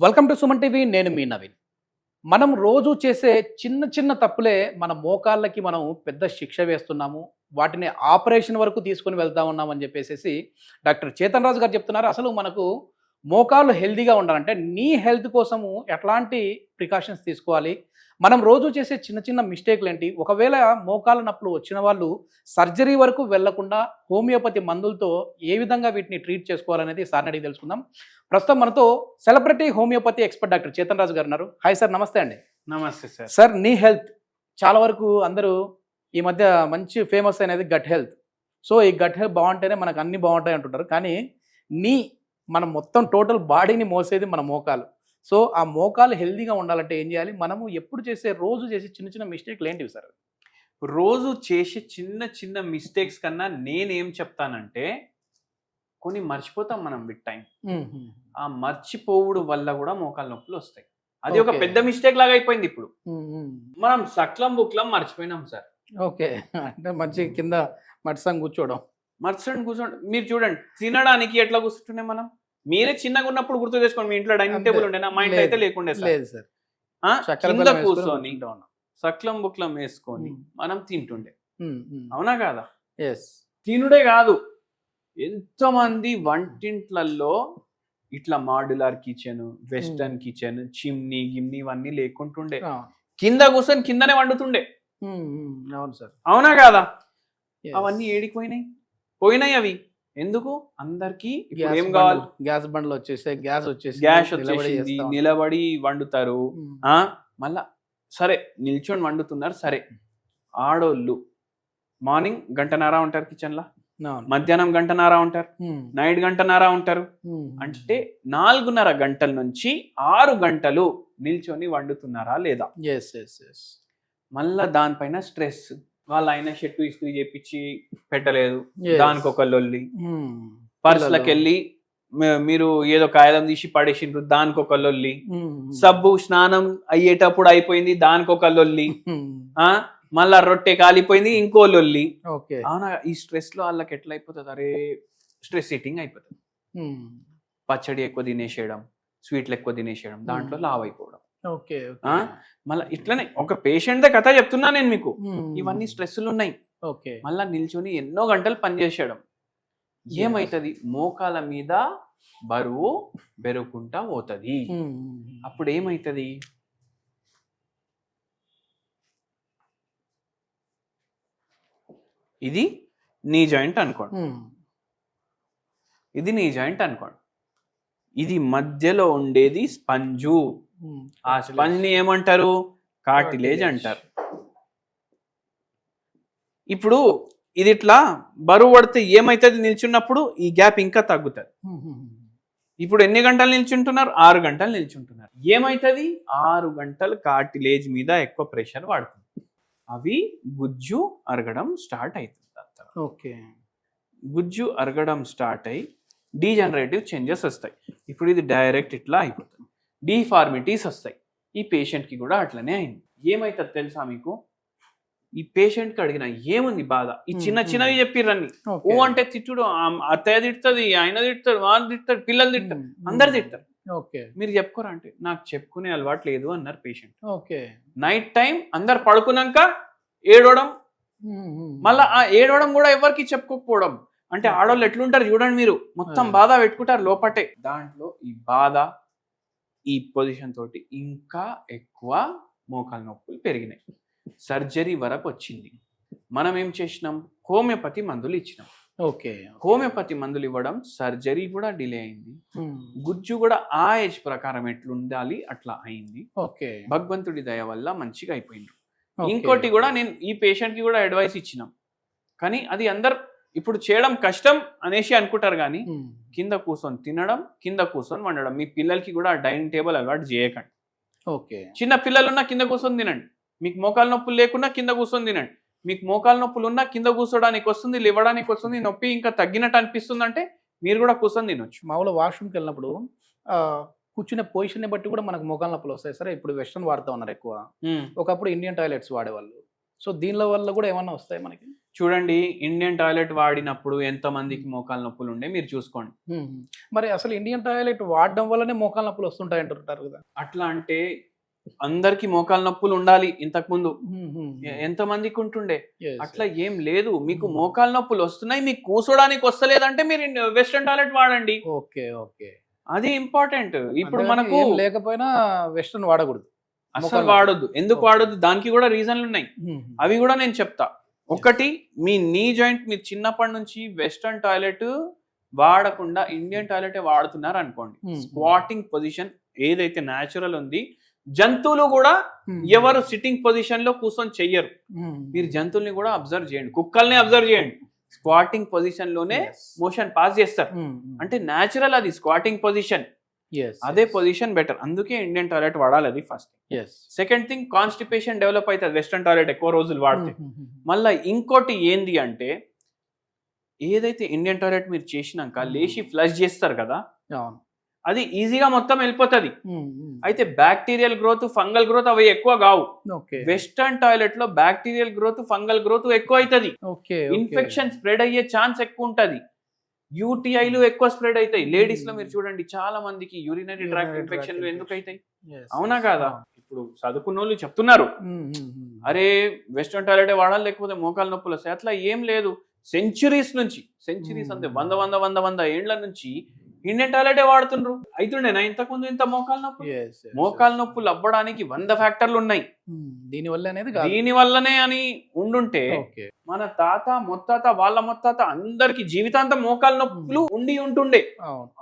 Welcome to Suman TV. నేను మీ నవీన్. మనం రోజు చేసే చిన్న చిన్న తప్పులే మన మోకాళ్ళకి మనం పెద్ద శిక్ష వేస్తున్నాము. వాటిని ఆపరేషన్ వరకు తీసుకొని వెళ్తా ఉన్నామని చెప్పేసేసి డాక్టర్ చేతన్ రాజు గారు చెప్తున్నారు. అసలు మనకు మోకాళ్ళు హెల్తీగా ఉండాలంటే నీ హెల్త్ కోసము ఎట్లాంటి ప్రికాషన్స్ తీసుకోవాలి? మనం రోజు చేసే చిన్న చిన్న మిస్టేక్లు ఏంటి? ఒకవేళ మోకాళ్ళ నొప్పులు వచ్చిన వాళ్ళు సర్జరీ వరకు వెళ్లకుండా హోమియోపతి మందులతో ఏ విధంగా వీటిని ట్రీట్ చేసుకోవాలనేది సార్ని అడిగి తెలుసుకుందాం. ప్రస్తుతం మనతో celebrity homeopathy expert doctor Chetan Raju garu ఉన్నారు. హాయ్ సార్, నమస్తే అండి. నమస్తే సార్. సార్, నీ హెల్త్ చాలా వరకు అందరూ ఈ మధ్య మంచి ఫేమస్ అనేది గట్ హెల్త్. సో ఈ గట్ హెల్త్ బాగుంటేనే మనకు అన్ని బాగుంటాయి అంటుంటారు. కానీ నీ మనం మొత్తం టోటల్ బాడీని మోసేది మన మోకాలు. సో ఆ మోకాలు హెల్తీగా ఉండాలంటే ఏం చేయాలి? మనము ఎప్పుడు చేసే రోజు చేసే చిన్న చిన్న మిస్టేక్లు ఏంటివి సార్? రోజు చేసే చిన్న చిన్న మిస్టేక్స్ కన్నా నేనేం చెప్తానంటే కొన్ని మర్చిపోతాం మనం విత్ టైం. ఆ మర్చిపోవడం వల్ల కూడా మోకాలు నొప్పులు వస్తాయి. అది ఒక పెద్ద మిస్టేక్ లాగా అయిపోయింది. ఇప్పుడు మనం సక్లం బుక్లం మర్చిపోయినాం సార్. ఓకే, అంటే మంచి కింద మట్సం కూర్చోవడం. కూర్చోండి. మీరు చూడండి, తినడానికి ఎట్లా కూర్చుంటుండే మనం. మీరే చిన్నగా ఉన్నప్పుడు గుర్తు చేసుకోండి, మీ ఇంట్లో డైనింగ్ టేబుల్ ఉండేనా? మా ఇంట్లో అయితే లేకుండే సార్. కింద కూర్చొని సక్లం బుక్లం వేసుకొని మనం తింటుండే, అవునా కాదా? తినుడే కాదు, ఎంతమంది వంటింట్లలో ఇట్లా modular kitchen, western kitchen, chimney గిమ్నీ ఇవన్నీ లేకుంటుండే. కింద కూర్చొని కిందనే వండుతుండే. అవును సార్, అవునా కాదా? అవన్నీ ఏడిపోయినాయి. అవి ఎందుకు? అందరికి ఏం కావాలి? గ్యాస్ బండ్లు వచ్చేసి గ్యాస్ వచ్చేసి నిలబడి వండుతారు. మళ్ళా సరే నిల్చొని వండుతున్నారు. సరే, ఆడోళ్ళు మార్నింగ్ గంటన్నర ఉంటారు కిచెన్ లా, మధ్యాహ్నం గంటన్నర ఉంటారు, నైట్ గంటన్నర ఉంటారు. అంటే 4.5 గంటల నుంచి 6 గంటలు నిల్చొని వండుతున్నారా లేదా? మళ్ళా దానిపైన స్ట్రెస్. వాళ్ళ ఆయన షర్టు ఇస్త్రీ చేపించి పెట్టలేదు, దానికి ఒక లొల్లి. పర్సులకు వెళ్ళి మీరు ఏదో కాగితం తీసి పడేసిండ్రు, దానికి ఒక లొల్లి. సబ్బు స్నానం అయ్యేటప్పుడు అయిపోయింది, దానికి ఒక లొల్లి. మళ్ళా రొట్టె కాలిపోయింది, ఇంకో లొల్లి. అవునా? ఈ స్ట్రెస్ లో వాళ్ళకి ఎట్లా అయిపోతుంది? అరే స్ట్రెస్ ఈటింగ్ అయిపోతుంది. పచ్చడి ఎక్కువ తినేసేయడం, స్వీట్లు ఎక్కువ తినేసేయడం, దాంట్లో లావ్ అయిపోవడం. మళ్ళీ ఇట్లనే ఒక పేషెంట్ దే కథ చెప్తున్నా నేను మీకు. ఇవన్నీ స్ట్రెస్లు ఉన్నాయి. మళ్ళా నిల్చొని ఎన్నో గంటలు పనిచేసేయడం ఏమైతుంది? మోకాల మీద బరువు పెరుగుకుంటా పోతుంది. అప్పుడు ఏమైతుంది? ఇది నీ జాయింట్ అనుకోండి, ఇది నీ జాయింట్ అనుకోండి. ఇది మధ్యలో ఉండేది స్పంజు. ఆ స్పంజ్ ని ఏమంటారు? కార్టిలేజ్ అంటారు. ఇప్పుడు ఇది ఇట్లా బరువు పడితే ఏమైతుంది? నిల్చున్నప్పుడు ఈ గ్యాప్ ఇంకా తగ్గుతుంది. ఇప్పుడు ఎన్ని గంటలు నిల్చుంటున్నారు? 6 గంటలు నిల్చుంటున్నారు. ఏమైతుంది? 6 గంటలు కార్టిలేజ్ మీద ఎక్కువ ప్రెషర్ పడుతుంది. అవి గుజ్జు అరగడం స్టార్ట్ అవుతుంది. గుజ్జు అరగడం స్టార్ట్ అయ్యి డీజనరేటివ్ చేంజెస్ వస్తాయి. ఇప్పుడు ఇది డైరెక్ట్ ఇట్లా అయిపోతుంది. డిఫార్మిటీస్ వస్తాయి. ఈ పేషెంట్కి కూడా అట్లనే అయింది. ఏమైతుంది తెలుసా మీకు? ఈ పేషెంట్కి అడిగిన ఏముంది బాధ? ఈ చిన్న చిన్నవి చెప్పిర్రన్ని. ఓ అంటే తిట్టుడు, అత్తయ్య తిడుతుంది, ఆయన తిడతాడు, వాళ్ళు తిడతాడు, పిల్లలు తిడతారు, అందరు తిడతారు. మీరు చెప్పుకోరా అంటే నాకు చెప్పుకునే అలవాటు లేదు అన్నారు పేషెంట్. నైట్ టైం అందరు పడుకున్నాక ఏడవడం, మళ్ళా ఆ ఏడవడం కూడా ఎవరికి చెప్పుకోకపోవడం. అంటే ఆడవాళ్ళు ఎట్లుంటారు చూడండి మీరు, మొత్తం బాధ పెట్టుకుంటారు లోపటే. దాంట్లో ఈ బాధ, ఈ పొజిషన్ తోటి ఇంకా ఎక్కువ మోకాలు నొప్పులు పెరిగినాయి. సర్జరీ వరకు వచ్చింది. మనం ఏం చేసినాం? హోమియోపతి మందులు ఇచ్చినాం. హోమియోపతి మందులు ఇవ్వడం సర్జరీ కూడా డిలే అయింది. గుజ్జు కూడా ఆ ఏజ్ ప్రకారం ఎట్లుండాలి అట్లా అయింది. భగవంతుడి దయ వల్ల మంచిగా అయిపోయింది. ఇంకోటి కూడా నేను ఈ పేషెంట్ కి కూడా అడ్వైస్ ఇచ్చినాం. కానీ అది అందరు ఇప్పుడు చేయడం కష్టం అనేసి అనుకుంటారు. కానీ కింద కూర్చొని తినడం, కింద కూర్చొని వండడం. మీ పిల్లలకి కూడా డైనింగ్ టేబుల్ అలవాటు చేయకండి. చిన్న పిల్లలున్నా కింద కూర్చొని తినండి. మీకు మోకాలు నొప్పులు లేకున్నా కింద కూర్చొని తినండి. మీకు మోకాలు నొప్పులు ఉన్నా కింద కూర్చోడానికి వస్తుంది, లేవడానికి వస్తుంది, నొప్పి ఇంకా తగ్గినట్టు అనిపిస్తుంది అంటే మీరు కూడా కూర్చొని తినొచ్చు. మామూలు వాష్రూమ్కి వెళ్ళినప్పుడు కూర్చునే పొజిషన్ బట్టి కూడా మనకు మోకాలు నొప్పులు వస్తాయి సరే. ఇప్పుడు వెస్టర్న్ వాడుతూ ఉన్నారు ఎక్కువ. ఒకప్పుడు ఇండియన్ టాయిలెట్స్ వాడేవాళ్ళు. సో దీనిలో వల్ల కూడా ఏమన్నా వస్తాయి మనకి? చూడండి, ఇండియన్ టాయిలెట్ వాడినప్పుడు ఎంత మందికి మోకాలు నొప్పులు ఉండే మీరు చూసుకోండి. మరి అసలు ఇండియన్ టాయిలెట్ వాడడం వల్లనే మోకాలు నొప్పులు వస్తుంటాయి అంటుంటారు కదా? అట్లా అంటే అందరికి మోకాలు నొప్పులు ఉండాలి ఇంతకు ముందు ఎంత మందికి ఉంటుండే? అట్లా ఏం లేదు. మీకు మోకాలు నొప్పులు వస్తున్నాయి, మీకు కూర్చోడానికి వస్తలేదంటే మీరు వెస్ట్రన్ టాయిలెట్ వాడండి. ఓకే ఓకే, అది ఇంపార్టెంట్. ఇప్పుడు మనకు లేకపోయినా వెస్ట్రన్ వాడకూడదు, అసలు వాడొద్దు. ఎందుకు వాడొద్దు? దానికి కూడా రీజన్లు ఉన్నాయి, అవి కూడా నేను చెప్తా. ఒకటి, మీ నీ జాయింట్ మీరు చిన్నప్పటి నుంచి వెస్ట్రన్ టాయిలెట్ వాడకుండా ఇండియన్ టాయిలెట్ వాడుతున్నారు అనుకోండి, స్క్వాటింగ్ పొజిషన్ ఏదైతే న్యాచురల్ ఉంది, జంతువులు కూడా ఎవరు సిట్టింగ్ పొజిషన్ లో కూర్చొని చెయ్యరు. మీరు జంతువుల్ని కూడా అబ్జర్వ్ చేయండి, కుక్కల్ని అబ్జర్వ్ చేయండి, స్క్వాటింగ్ పొజిషన్ లోనే మోషన్ పాస్ చేస్తారు. అంటే న్యాచురల్ అది స్క్వాటింగ్ పొజిషన్, అదే పొజిషన్ బెటర్. అందుకే ఇండియన్ టాయిలెట్ వాడాలి, అది first. Second thing, constipation develop అవుతుంది వెస్ట్రన్ టాయిలెట్ ఎక్కువ రోజులు వాడితే. మళ్ళీ ఇంకోటి ఏంది అంటే, ఏదైతే ఇండియన్ టాయిలెట్ మీరు చేసినాక లేచి ఫ్లష్ చేస్తారు కదా, అది ఈజీగా మొత్తం వెళ్ళిపోతుంది. అయితే బ్యాక్టీరియల్ గ్రోత్, ఫంగల్ గ్రోత్ అవి ఎక్కువ కావు. వెస్టర్న్ టాయిలెట్ లో బ్యాక్టీరియల్ గ్రోత్, ఫంగల్ గ్రోత్ ఎక్కువ అవుతుంది. ఇన్ఫెక్షన్ స్ప్రెడ్ అయ్యే ఛాన్స్ ఎక్కువ ఉంటది. యూటీఐలు ఎక్కువ స్ప్రెడ్ అవుతాయి. లేడీస్ లో మీరు చూడండి, చాలా మందికి యూరినరీ ట్రాక్ట్ ఇన్ఫెక్షన్లు ఎందుకు అవుతాయి? అవునా కాదా? ఇప్పుడు చదువుకున్న వాళ్ళు చెప్తున్నారు, అరే వెస్టర్న్ టాయిలెట్ వాడాలి లేకపోతే మోకాలు నొప్పులు వస్తాయి. అట్లా ఏం లేదు. సెంచురీస్ అంతే 100 ఏండ్ల నుంచి ఇండియన్ టాయిలెట్ వాడుతుండ్రు. అయితుండేనా ఇంతకుముందు ఇంత మోకాలు నొప్పులు? మోకాలు నొప్పులు అవ్వడానికి 100 ఫ్యాక్టర్లు ఉన్నాయి. దీని వల్లనే అని ఉండుంటే మన తాత ముత్తాత వాళ్ళ ముత్తాత అందరికి జీవితాంతం మోకాలు నొప్పులు ఉండి ఉంటుండే.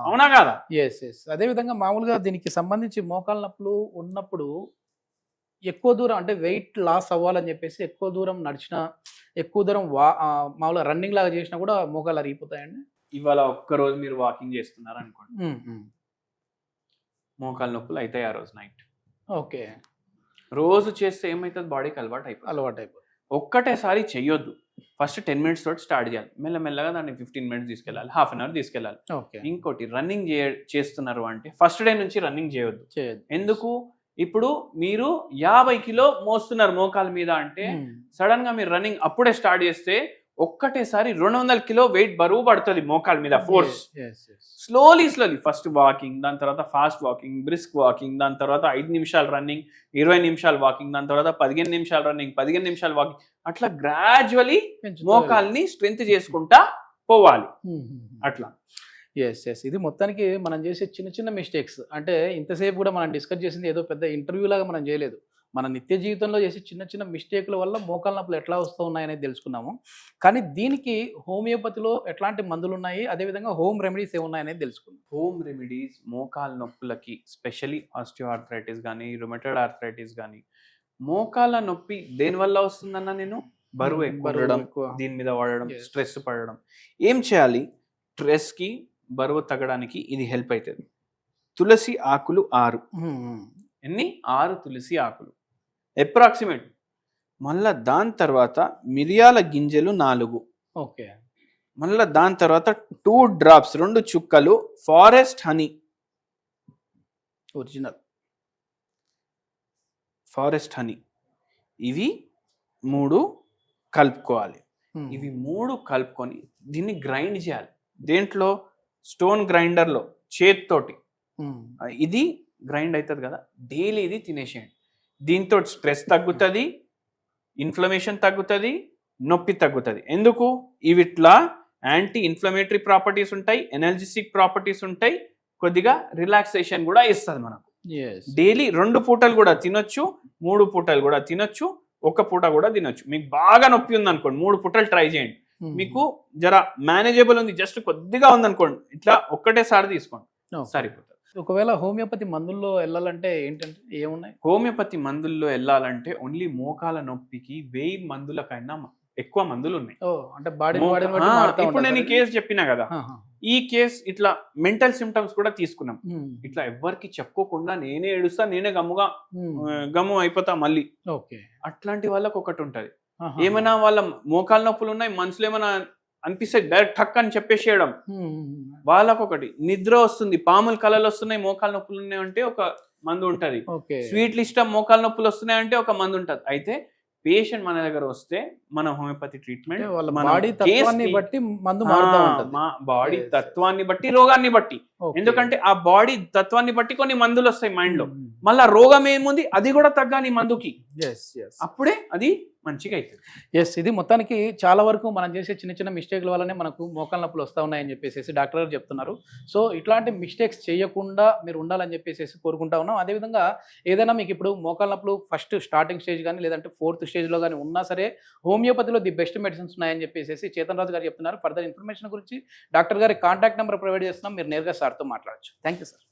అవునా కాదా? అదే విధంగా మామూలుగా దీనికి సంబంధించి మోకాలు నొప్పులు ఉన్నప్పుడు ఎక్కువ దూరం అంటే వెయిట్ లాస్ అవ్వాలని చెప్పేసి ఎక్కువ దూరం నడిచినా, ఎక్కువ దూరం మామూలుగా రన్నింగ్ లాగా చేసినా కూడా మోకాలు అరిగిపోతాయండి. ఇవాళ ఒక్కరోజు మీరు వాకింగ్ చేస్తున్నారు అనుకోండి, మోకాలు నొప్పులు అవుతాయి ఆ రోజు నైట్. ఓకే, రోజు చేస్తే ఏమవుతుంది? బాడీకి అలవాటు అయిపోతుంది. ఒక్కటేసారి చెయ్యొద్దు. ఫస్ట్ 10 minutes తోటి స్టార్ట్ చేయాలి, మెల్లమెల్లగా దాన్ని 15 minutes తీసుకెళ్ళాలి, హాఫ్ అన్ అవర్ తీసుకెళ్ళాలి. ఇంకోటి, రన్నింగ్ చేస్తున్నారు అంటే ఫస్ట్ డే నుంచి రన్నింగ్ చేయొద్దు. ఎందుకు? ఇప్పుడు మీరు 50 కిలో మోస్తున్నారు మోకాల మీద అంటే సడన్ గా మీరు రన్నింగ్ అప్పుడే స్టార్ట్ చేస్తే ఒక్కటేసారి 200 కిలో వెయిట్ బరువు పడుతుంది మోకాల మీద, ఫోర్స్. స్లోలీ ఫస్ట్ వాకింగ్, దాని తర్వాత ఫాస్ట్ వాకింగ్, బ్రిస్క్ వాకింగ్, దాని తర్వాత 5 నిమిషాలు రన్నింగ్, 20 నిమిషాలు వాకింగ్, దాని తర్వాత 15 నిమిషాలు రన్నింగ్, 15 నిమిషాలు వాకింగ్, అట్లా గ్రాడ్యువలీ మోకాల్ని స్ట్రెంత్ చేసుకుంటా పోవాలి. అట్లా ఇది మొత్తానికి మనం చేసే చిన్న చిన్న మిస్టేక్స్. అంటే ఇంతసేపు కూడా మనం డిస్కస్ చేసింది ఏదో పెద్ద ఇంటర్వ్యూ లాగా మనం చేయలేదు. మన నిత్య జీవితంలో చేసే చిన్న చిన్న మిస్టేక్ల వల్ల మోకాలు నొప్పులు ఎట్లా వస్తూ ఉన్నాయనేది తెలుసుకున్నాము. కానీ దీనికి హోమియోపతిలో ఎట్లాంటి మందులు ఉన్నాయి, అదేవిధంగా హోమ్ రెమెడీస్ ఏమున్నాయనేది తెలుసుకున్నాం. హోమ్ రెమెడీస్ మోకాలు నొప్పులకి, స్పెషలీ ఆస్టియోఆర్థరైటిస్ కానీ, రుమటైడ్ ఆర్థరైటిస్ కానీ, మోకాల నొప్పి దేనివల్ల వస్తుందన్నా, నేను బరువు ఎక్కువ దీని మీద వాడడం, స్ట్రెస్ పడడం. ఏం చేయాలి? స్ట్రెస్కి, బరువు తగ్గడానికి ఇది హెల్ప్ అవుతుంది. తులసి ఆకులు 6. ఎన్ని? 6 తులసి ఆకులు అప్రాక్సిమేట్. మళ్ళా దాని తర్వాత మిరియాల గింజలు 4. ఓకే. మళ్ళా దాని తర్వాత 2 drops 2 చుక్కలు forest honey, original forest honey. ఇవి 3 కలుపుకోవాలి. ఇవి 3 కలుపుకొని దీన్ని గ్రైండ్ చేయాలి. దేంట్లో? స్టోన్ గ్రైండర్లో, చేత్తోటి. ఇది గ్రైండ్ అవుతుంది కదా, డైలీ ఇది తినేసేయండి. దీంతో స్ట్రెస్ తగ్గుతుంది, ఇన్ఫ్లమేషన్ తగ్గుతుంది, నొప్పి తగ్గుతుంది. ఎందుకు? ఇవిట్లా యాంటీ ఇన్ఫ్లమేటరీ ప్రాపర్టీస్ ఉంటాయి, ఎనర్జెటిక్ ప్రాపర్టీస్ ఉంటాయి, కొద్దిగా రిలాక్సేషన్ కూడా ఇస్తుంది మనకు. డైలీ 2 పూటలు కూడా తినొచ్చు, 3 పూటలు కూడా తినొచ్చు, 1 పూట కూడా తినొచ్చు. మీకు బాగా నొప్పి ఉంది అనుకోండి, 3 పూటలు ట్రై చేయండి. మీకు జర మేనేజబుల్ ఉంది, జస్ట్ కొద్దిగా ఉంది అనుకోండి, ఇట్లా ఒక్కటేసారి తీసుకోండి, సరిపోతుంది. ఒకవేళ హోమియోపతి మందుల్లో వెళ్ళాలంటే ఏంటంటే ఏమున్నాయి? హోమియోపతి మందుల్లో వెళ్ళాలంటే ఓన్లీ మోకాల నొప్పికి 1000 మందులకైనా ఎక్కువ మందులు ఉన్నాయి. అంటే బాడీ ఇప్పుడు నేను ఈ కేసు చెప్పినా కదా, ఈ కేసు ఇట్లా మెంటల్ సిమ్టమ్స్ కూడా తీసుకున్నాం. ఇట్లా ఎవ్వరికి చెప్పుకోకుండా నేనే ఏడుస్తా, నేనే గమ్ము అయిపోతా మళ్ళీ. అట్లాంటి వాళ్ళకి ఒకటి ఉంటది, ఏమైనా వాళ్ళ మోకాలు నొప్పులు ఉన్నాయి, మనసులో ఏమైనా అనిపిస్తే డైరెక్ట్ టక్ అని చెప్పేసేయడం. వాళ్ళకు ఒకటి, నిద్ర వస్తుంది, పాములు కళలు వస్తున్నాయి, మోకాలు నొప్పులు ఉన్నాయి అంటే ఒక మందు ఉంటది. స్వీట్లు ఇష్టం, మోకాలు నొప్పులు వస్తున్నాయి అంటే ఒక మందు ఉంటది. అయితే పేషెంట్ మన దగ్గర వస్తే మన హోమియోపతి ట్రీట్మెంట్ వాళ్ళ బాడీ తత్వాన్ని బట్టి మందు మారుతూ ఉంటుంది. Body Yes. తత్వాన్ని బట్టి రోగాన్ని బట్టి, Okay. ఎందుకంటే ఆ బాడీ తత్వాన్ని బట్టి కొన్ని మందులు వస్తాయి మైండ్ లో, Mm. మళ్ళా రోగం ఏముంది అది కూడా తగ్గాలి మందుకి, Yes, yes. అప్పుడే అది మంచిగా అవుతుంది. ఎస్, ఇది మొత్తానికి చాలా వరకు మనం చేసే చిన్న చిన్న మిస్టేక్ల వల్లనే మనకు మోకాళ్ళ నొప్పులు వస్తూ ఉన్నాయని చెప్పేసి డాక్టర్ గారు చెప్తున్నారు. సో ఇట్లాంటి మిస్టేక్స్ చేయకుండా మీరు ఉండాలని చెప్పేసి కోరుకుంటా ఉన్నాం. అదేవిధంగా ఏదైనా మీకు ఇప్పుడు మోకాళ్ళ నొప్పులు ఫస్ట్ స్టార్టింగ్ స్టేజ్ కానీ లేదంటే 4th స్టేజ్లో కానీ ఉన్నా సరే హోమియోపతిలో ది బెస్ట్ మెడిసిన్స్ ఉన్నాయని చెప్పేసి చేతన్ రాజు గారు చెప్తున్నారు. ఫర్దర్ ఇన్ఫర్మేషన్ గురించి డాక్టర్ గారి కాంటాక్ట్ నెంబర్ ప్రొవైడ్ చేస్తున్నాం, మీరు నేరుగా సార్తో మాట్లాడచ్చు. Thank you sir.